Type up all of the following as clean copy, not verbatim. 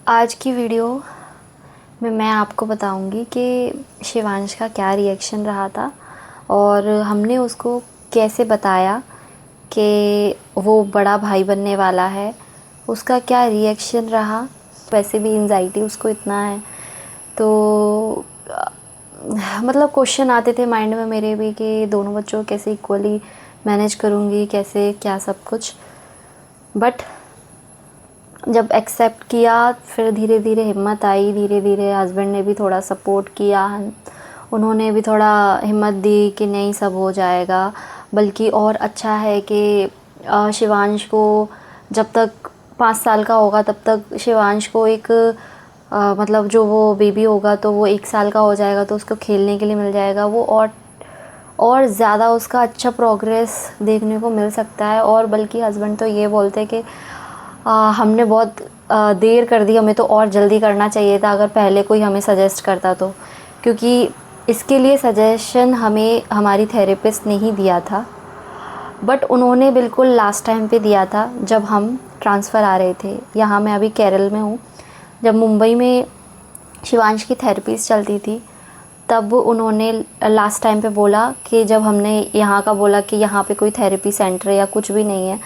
आज की वीडियो में मैं आपको बताऊंगी कि शिवांश का क्या रिएक्शन रहा था और हमने उसको कैसे बताया कि वो बड़ा भाई बनने वाला है। उसका क्या रिएक्शन रहा। वैसे भी एंजाइटी उसको इतना है तो मतलब क्वेश्चन आते थे माइंड में मेरे भी कि दोनों बच्चों को कैसे इक्वली मैनेज करूँगी, कैसे क्या सब कुछ। बट जब एक्सेप्ट किया फिर धीरे धीरे हिम्मत आई, धीरे धीरे हस्बैंड ने भी थोड़ा सपोर्ट किया, उन्होंने भी थोड़ा हिम्मत दी कि नहीं सब हो जाएगा। बल्कि और अच्छा है कि शिवांश को जब तक 5 साल का होगा तब तक शिवांश को एक मतलब जो वो बेबी होगा तो वो 1 साल का हो जाएगा तो उसको खेलने के लिए मिल जाएगा वो और ज़्यादा उसका अच्छा प्रोग्रेस देखने को मिल सकता है। और बल्कि हस्बैंड तो ये बोलते हैं कि हमने बहुत देर कर दी, हमें तो और जल्दी करना चाहिए था अगर पहले कोई हमें सजेस्ट करता तो। क्योंकि इसके लिए सजेशन हमें हमारी थेरेपिस्ट ने ही दिया था, बट उन्होंने बिल्कुल लास्ट टाइम पे दिया था जब हम ट्रांसफ़र आ रहे थे। यहाँ मैं अभी केरल में हूँ, जब मुंबई में शिवांश की थेरेपीज चलती थी तब उन्होंने लास्ट टाइम पे बोला कि जब हमने यहाँ का बोला कि यहाँ पे कोई थेरेपी सेंटर या कुछ भी नहीं है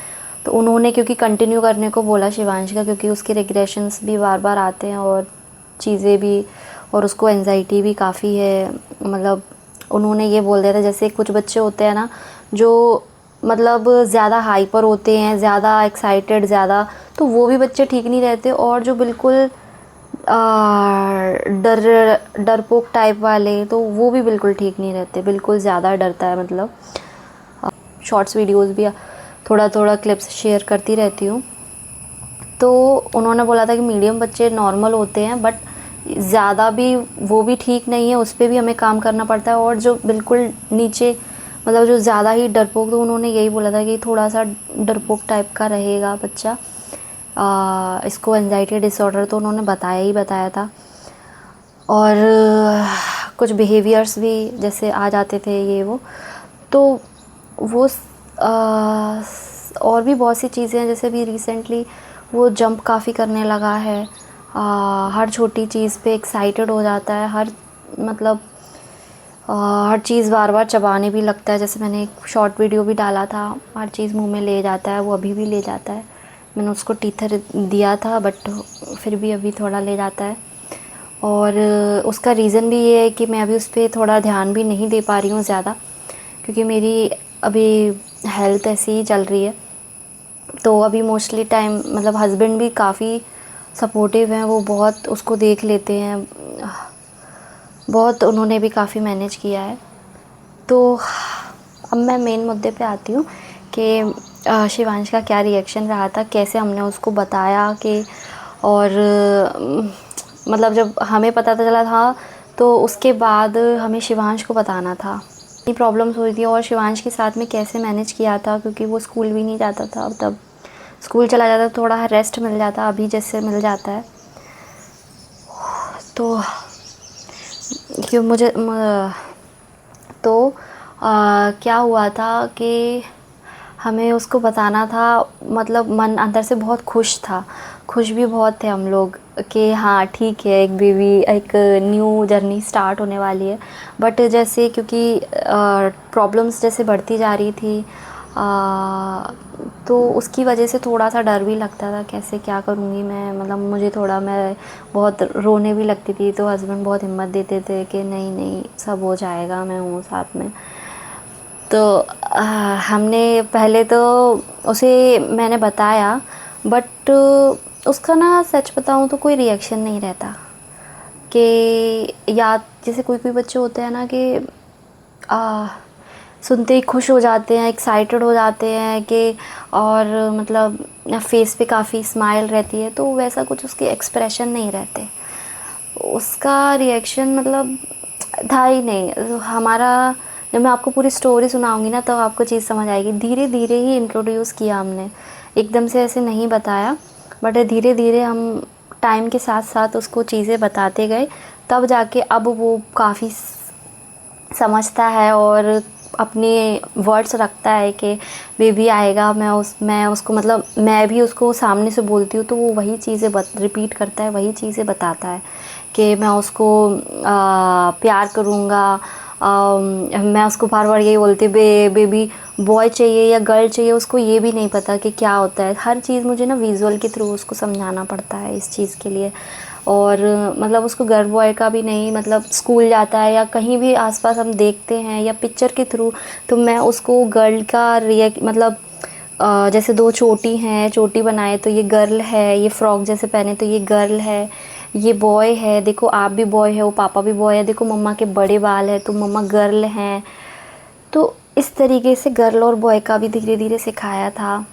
तो उन्होंने क्योंकि कंटिन्यू करने को बोला शिवांश का, क्योंकि उसके रिग्रेशंस भी बार बार आते हैं और चीज़ें भी, और उसको एंजाइटी भी काफ़ी है। मतलब उन्होंने ये बोल दिया था जैसे कुछ बच्चे होते हैं ना जो मतलब ज़्यादा हाइपर होते हैं, ज़्यादा एक्साइटेड ज़्यादा, तो वो भी बच्चे ठीक नहीं रहते। और जो बिल्कुल डरपोक टाइप वाले तो वो भी बिल्कुल ठीक नहीं रहते, बिल्कुल ज़्यादा डरता है। मतलब शॉर्ट्स वीडियोस भी थोड़ा थोड़ा क्लिप्स शेयर करती रहती हूँ। तो उन्होंने बोला था कि मीडियम बच्चे नॉर्मल होते हैं बट ज़्यादा भी वो भी ठीक नहीं है, उस पर भी हमें काम करना पड़ता है। और जो बिल्कुल नीचे मतलब जो ज़्यादा ही डरपोक, तो उन्होंने यही बोला था कि थोड़ा सा डरपोक टाइप का रहेगा बच्चा, इसको एंजाइटी डिसऑर्डर तो उन्होंने बताया ही बताया था। और कुछ बिहेवियर्स भी जैसे आ जाते थे ये वो, तो वो और भी बहुत सी चीज़ें हैं। जैसे भी रिसेंटली वो जंप काफ़ी करने लगा है, हर छोटी चीज़ पे एक्साइटेड हो जाता है, हर मतलब हर चीज़ बार बार चबाने भी लगता है। जैसे मैंने एक शॉर्ट वीडियो भी डाला था, हर चीज़ मुंह में ले जाता है, वो अभी भी ले जाता है। मैंने उसको टीथर दिया था बट फिर भी अभी थोड़ा ले जाता है। और उसका रीज़न भी ये है कि मैं अभी उस पर थोड़ा ध्यान भी नहीं दे पा रही हूँ ज़्यादा, क्योंकि मेरी अभी हेल्थ ऐसी ही चल रही है। तो अभी मोस्टली टाइम मतलब हस्बैंड भी काफ़ी सपोर्टिव हैं, वो बहुत उसको देख लेते हैं, बहुत उन्होंने भी काफ़ी मैनेज किया है। तो अब मैं मेन मुद्दे पे आती हूँ कि शिवांश का क्या रिएक्शन रहा था, कैसे हमने उसको बताया कि, और मतलब जब हमें पता चला था तो उसके बाद हमें शिवांश को बताना था। इतनी प्रॉब्लम्स हुई थी और शिवांश के साथ में कैसे मैनेज किया था, क्योंकि वो स्कूल भी नहीं जाता था। तब स्कूल चला जाता तो थोड़ा रेस्ट मिल जाता, अभी जैसे मिल जाता है। तो क्यों मुझे तो क्या हुआ था कि हमें उसको बताना था। मतलब मन अंदर से बहुत खुश था, खुश भी बहुत थे हम लोग कि हाँ ठीक है, एक बेबी, एक न्यू जर्नी स्टार्ट होने वाली है। बट जैसे क्योंकि प्रॉब्लम्स जैसे बढ़ती जा रही थी तो उसकी वजह से थोड़ा सा डर भी लगता था कैसे क्या करूँगी मैं। मतलब मुझे थोड़ा, मैं बहुत रोने भी लगती थी तो हस्बैंड बहुत हिम्मत देते थे कि नहीं नहीं सब हो जाएगा, मैं हूँ साथ में। तो हमने पहले तो उसे मैंने बताया बट उसका ना सच बताऊँ तो कोई रिएक्शन नहीं रहता। कि या जैसे कोई कोई बच्चे होते हैं ना कि सुनते ही खुश हो जाते हैं, एक्साइटेड हो जाते हैं कि, और मतलब फेस पे काफ़ी स्माइल रहती है, तो वैसा कुछ उसके एक्सप्रेशन नहीं रहते। उसका रिएक्शन मतलब था ही नहीं। हमारा जब मैं आपको पूरी स्टोरी सुनाऊंगी ना तो आपको चीज़ समझ आएगी। धीरे धीरे ही इंट्रोड्यूस किया हमने, एकदम से ऐसे नहीं बताया, बट धीरे धीरे हम टाइम के साथ साथ उसको चीज़ें बताते गए, तब जाके अब वो काफ़ी समझता है और अपने वर्ड्स रखता है कि बेबी आएगा, मैं उसको मतलब मैं भी उसको सामने से बोलती हूँ तो वो वही चीज़ें रिपीट करता है, वही चीज़ें बताता है कि मैं उसको प्यार करूँगा। मैं उसको बार बार यही बोलती बेबी बॉय चाहिए या गर्ल चाहिए, उसको ये भी नहीं पता कि क्या होता है। हर चीज़ मुझे ना विजुअल के थ्रू उसको समझाना पड़ता है इस चीज़ के लिए। और मतलब उसको गर्ल बॉय का भी नहीं, मतलब स्कूल जाता है या कहीं भी आसपास हम देखते हैं या पिक्चर के थ्रू, तो मैं उसको गर्ल का मतलब जैसे दो चोटी हैं, चोटी बनाए तो ये गर्ल है, ये फ्रॉक जैसे पहने तो ये गर्ल है, ये बॉय है, देखो आप भी बॉय है, वो पापा भी बॉय है, देखो मम्मा के बड़े बाल है तो मम्मा गर्ल हैं। तो इस तरीके से गर्ल और बॉय का भी धीरे धीरे सिखाया था।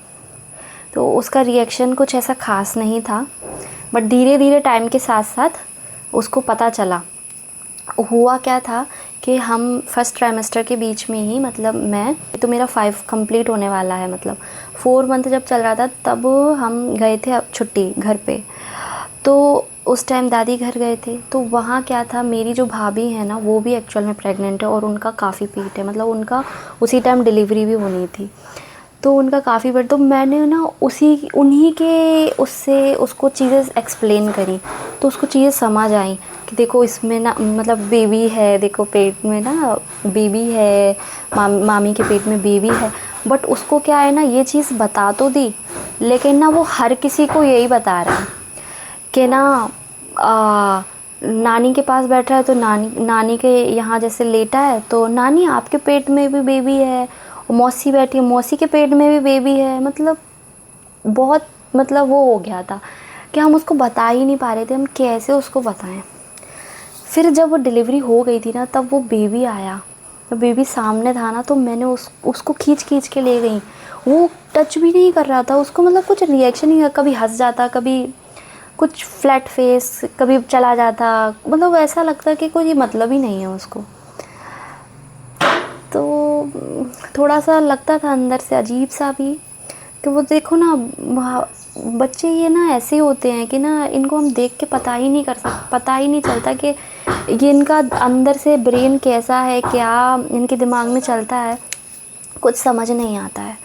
तो उसका रिएक्शन कुछ ऐसा ख़ास नहीं था, बट धीरे धीरे टाइम के साथ साथ उसको पता चला। हुआ क्या था कि हम फर्स्ट ट्राइमेस्टर के बीच में ही, मतलब मैं तो मेरा 5 कंप्लीट होने वाला है, मतलब 4 मंथ जब चल रहा था तब हम गए थे छुट्टी घर पे। तो उस टाइम दादी घर गए थे, तो वहाँ क्या था, मेरी जो भाभी है ना वो भी एक्चुअल में प्रेग्नेंट है और उनका काफ़ी पेट है, मतलब उनका उसी टाइम डिलीवरी भी होनी थी, तो उनका काफ़ी पेट। तो मैंने ना उन्हीं के उससे उसको चीज़ें एक्सप्लेन करी, तो उसको चीज़ें समझ आई कि देखो इसमें ना मतलब बेबी है, देखो पेट में ना बेबी है, मामी के पेट में बेबी है। बट उसको क्या है ना, ये चीज़ बता तो दी, लेकिन ना वो हर किसी को यही बता रहा है कि ना नानी के पास बैठा है तो नानी के यहाँ जैसे लेटा है तो नानी आपके पेट में भी बेबी है, और मौसी बैठी है, मौसी के पेट में भी बेबी है। मतलब बहुत, मतलब वो हो गया था कि हम उसको बता ही नहीं पा रहे थे, हम कैसे उसको बताएं। फिर जब वो डिलीवरी हो गई थी ना, तब वो बेबी आया, तो बेबी सामने था ना, तो मैंने उसको खींच के ले गई। वो टच भी नहीं कर रहा था, उसको मतलब कुछ रिएक्शन ही, कभी हंस जाता, कभी कुछ फ्लैट फेस, कभी चला जाता, मतलब ऐसा लगता कि कोई मतलब ही नहीं है उसको। तो थोड़ा सा लगता था अंदर से अजीब सा भी कि वो देखो ना, बच्चे ये ना ऐसे होते हैं कि ना इनको हम देख के पता ही नहीं चलता कि ये इनका अंदर से ब्रेन कैसा है, क्या इनके दिमाग में चलता है, कुछ समझ नहीं आता है।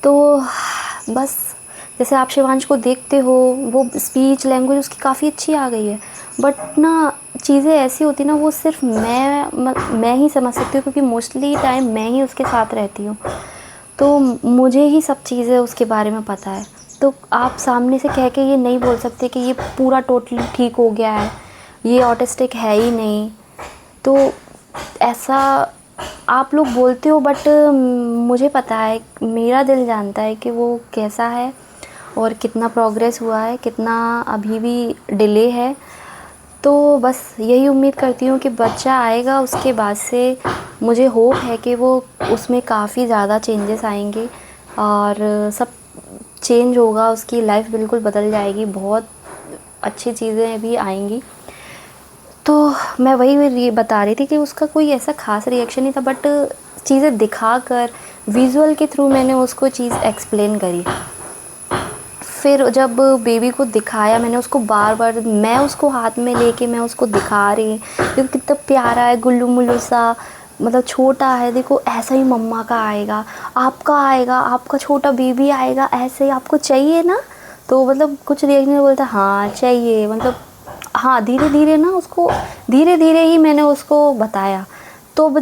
तो बस जैसे आप शिवांश को देखते हो, वो स्पीच लैंग्वेज उसकी काफ़ी अच्छी आ गई है, बट ना चीज़ें ऐसी होती ना, वो सिर्फ मैं ही समझ सकती हूँ, क्योंकि मोस्टली टाइम मैं ही उसके साथ रहती हूँ, तो मुझे ही सब चीज़ें उसके बारे में पता है। तो आप सामने से कह के ये नहीं बोल सकते कि ये पूरा टोटली ठीक हो गया है, ये ऑटिस्टिक है ही नहीं। तो ऐसा आप लोग बोलते हो, बट मुझे पता है, मेरा दिल जानता है कि वो कैसा है और कितना प्रोग्रेस हुआ है, कितना अभी भी डिले है। तो बस यही उम्मीद करती हूँ कि बच्चा आएगा, उसके बाद से मुझे होप है कि वो उसमें काफ़ी ज़्यादा चेंजेस आएंगे और सब चेंज होगा, उसकी लाइफ बिल्कुल बदल जाएगी, बहुत अच्छी चीज़ें भी आएंगी। तो मैं वही बता रही थी कि उसका कोई ऐसा ख़ास रिएक्शन नहीं था, बट चीज़ें दिखाकर विजुअल के थ्रू मैंने उसको चीज़ एक्सप्लेन करी। फिर जब बेबी को दिखाया मैंने उसको, बार बार मैं उसको हाथ में लेके मैं उसको दिखा रही, देखो कितना प्यारा है, गुल्लू मुल्लू सा, मतलब छोटा है, देखो ऐसा ही मम्मा का आएगा, आपका छोटा बेबी आएगा, ऐसे ही आपको चाहिए ना। तो मतलब कुछ देखने बोलता हाँ चाहिए, मतलब हाँ, धीरे धीरे ना उसको, धीरे धीरे ही मैंने उसको बताया, तो वो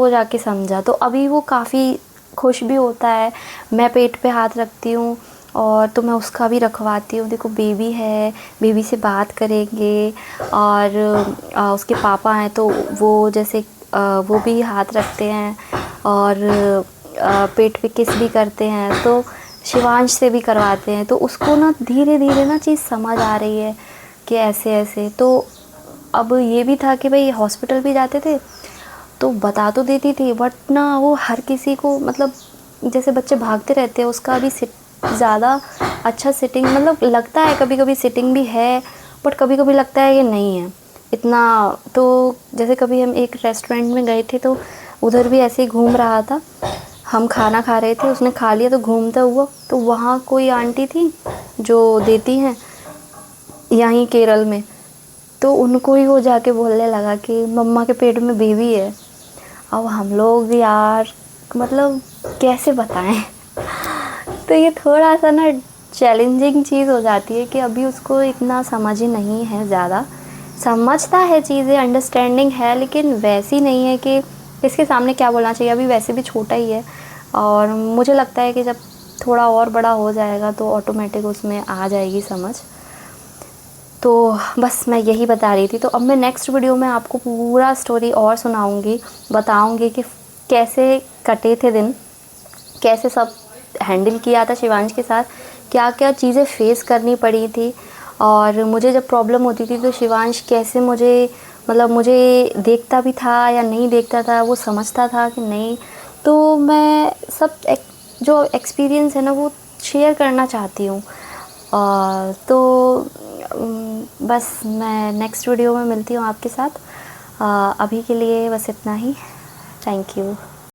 जाके समझा। तो अभी वो काफ़ी खुश भी होता है, मैं पेट पे हाथ रखती हूँ और तो मैं उसका भी रखवाती हूँ, देखो बेबी है, बेबी से बात करेंगे। और उसके पापा हैं तो वो जैसे वो भी हाथ रखते हैं और पेट पे किस भी करते हैं, तो शिवांश से भी करवाते हैं। तो उसको ना धीरे धीरे ना चीज़ समझ आ रही है कि ऐसे ऐसे। तो अब ये भी था कि भाई हॉस्पिटल भी जाते थे तो बता तो देती थी, बट ना वो हर किसी को, मतलब जैसे बच्चे भागते रहते हैं, उसका अभी ज़्यादा अच्छा सिटिंग, मतलब लगता है कभी कभी सिटिंग भी है, बट कभी कभी लगता है कि नहीं है इतना। तो जैसे कभी हम एक रेस्टोरेंट में गए थे तो उधर भी ऐसे ही घूम रहा था, हम खाना खा रहे थे, उसने खा लिया तो घूमता हुआ, तो वहाँ कोई आंटी थी जो देती हैं यहीं केरल में, तो उनको ही वो जाके बोलने लगा कि मम्मा के पेट में बेबी है। अब हम लोग यार मतलब कैसे बताएं। तो ये थोड़ा सा ना चैलेंजिंग चीज़ हो जाती है कि अभी उसको इतना समझ ही नहीं है, ज़्यादा समझता है चीज़ें, अंडरस्टैंडिंग है, लेकिन वैसी नहीं है कि इसके सामने क्या बोलना चाहिए। अभी वैसे भी छोटा ही है और मुझे लगता है कि जब थोड़ा और बड़ा हो जाएगा तो ऑटोमेटिक उसमें आ जाएगी समझ। तो बस मैं यही बता रही थी। तो अब मैं नेक्स्ट वीडियो में आपको पूरा स्टोरी और सुनाऊंगी, बताऊंगी कि कैसे कटे थे दिन, कैसे सब हैंडल किया था शिवांश के साथ, क्या क्या चीज़ें फेस करनी पड़ी थी, और मुझे जब प्रॉब्लम होती थी तो शिवांश कैसे मुझे मतलब मुझे देखता भी था या नहीं देखता था, वो समझता था कि नहीं। तो मैं सब जो एक्सपीरियंस है ना वो शेयर करना चाहती हूँ। तो बस मैं नेक्स्ट वीडियो में मिलती हूँ आपके साथ। अभी के लिए बस इतना ही। Thank you.